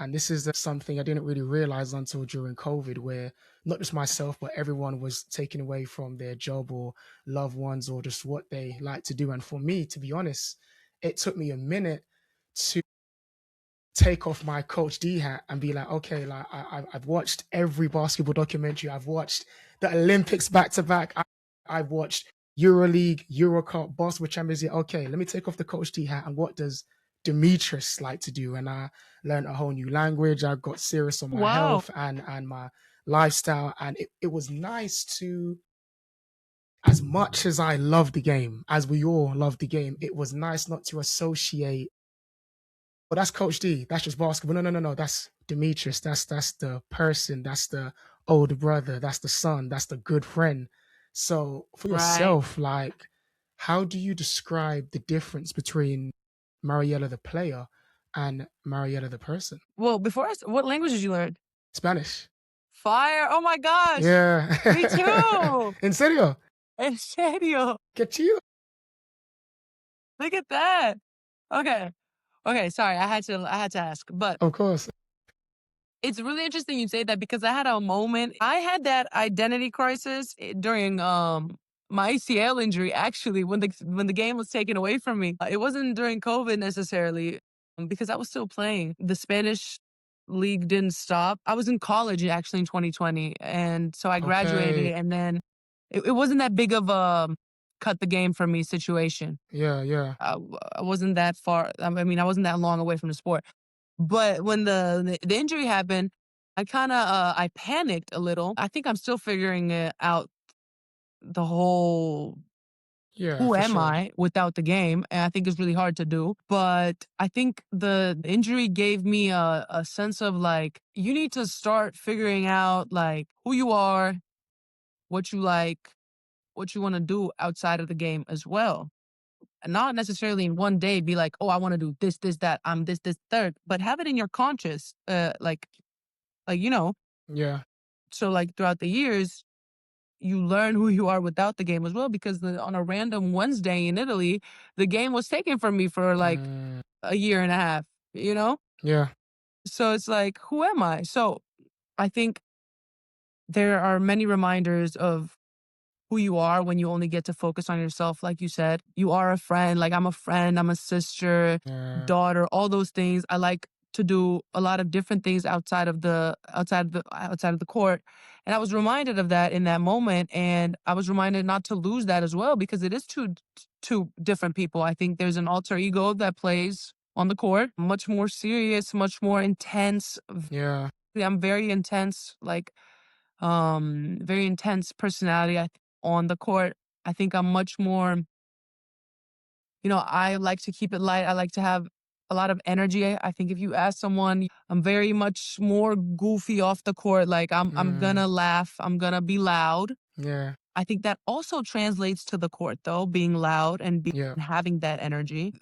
And this is something I didn't really realize until during COVID, where not just myself, but everyone was taken away from their job or loved ones or just what they like to do. And for me, to be honest, it took me a minute to take off my Coach D hat and be like, okay, like I've watched every basketball documentary. I've watched the Olympics back to back. I've watched EuroLeague, Eurocup, Basketball Champions League. Okay, let me take off the Coach D hat and what does Demetrius like to do? And I learned a whole new language. I got serious on my Wow. health and my lifestyle. And it was nice to, as much as I love the game, as we all love the game, it was nice not to associate, well, that's Coach D. That's just basketball. No, no, no, no. That's Demetrius. That's the person. That's the older brother. That's the son. That's the good friend. So for Right. yourself, like, how do you describe the difference between Mariella the player and Mariella the person? Well, what language did you learn? Spanish. Fire. Oh my gosh. Me Yeah. too. En serio? En serio. Get you? Look at that. Okay. Okay, sorry. I had to ask. But Of course. it's really interesting you say that because I had a moment. I had that identity crisis during my ACL injury actually when the game was taken away from me. It wasn't during COVID necessarily because I was still playing. The Spanish league didn't stop. I was in college actually in 2020 and so I graduated Okay. and then it wasn't that big of a cut the game from me situation. Yeah, yeah. I wasn't that far. I mean, I wasn't that long away from the sport. But when the injury happened, I panicked a little. I think I'm still figuring it out the whole Yeah, who for am sure. I without the game? And I think it's really hard to do. But I think the injury gave me a sense of like, you need to start figuring out like who you are, what you like, what you want to do outside of the game as well. And not necessarily in one day be like, oh, I want to do this, this, that. I'm this, third, but have it in your conscious, like, Yeah. so like throughout the years, you learn who you are without the game as well. Because on a random Wednesday in Italy, the game was taken from me for like Mm, a year and a half, you know? yeah. So it's like, who am I? So I think there are many reminders of who you are when you only get to focus on yourself. Like you said, you are a friend. Like I'm a friend, I'm a sister, Yeah. daughter, all those things. I like to do a lot of different things outside of the court. And I was reminded of that in that moment. And I was reminded not to lose that as well because it is two different people. I think there's an alter ego that plays on the court, much more serious, much more intense. Yeah. I'm very intense, like very intense personality on the court. I think I'm much more, I like to keep it light. I like to have a lot of energy. I think if you ask someone, I'm very much more goofy off the court. Like I'm Mm, gonna laugh, I'm gonna be loud. yeah. I think that also translates to the court though, being loud and Yeah. having that energy.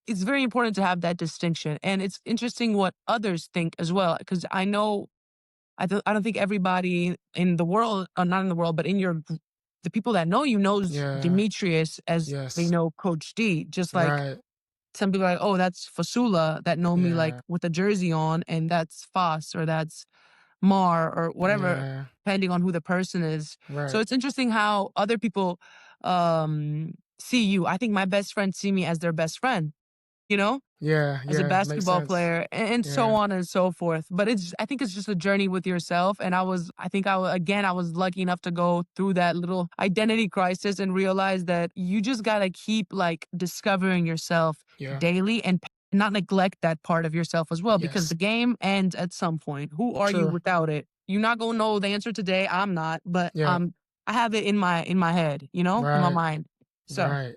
It's very important to have that distinction. And it's interesting what others think as well. Because I don't think everybody in the world, not in the world, but in the people that know you knows Yeah. Demetrius as they Yes. know Coach D. Just like Right. some people are like, oh, that's Fasula that know me like Yeah. with a jersey on, and that's Foss or that's Mar or whatever, Yeah. depending on who the person is. So Right. it's interesting how other people see you. I think my best friends see me as their best friend, you know? Yeah. As a Yeah. Makes basketball sense. player and so Yeah. on and so forth. But I think it's just a journey with yourself. And I was lucky enough to go through that little identity crisis and realize that you just got to keep like discovering yourself Yeah. daily and not neglect that part of yourself as well, because Yes. the game ends at some point. Who are you True. without it? You're not going to know the answer today. I'm not, but Yeah. I have it in my head, in my Right. mind. So Right.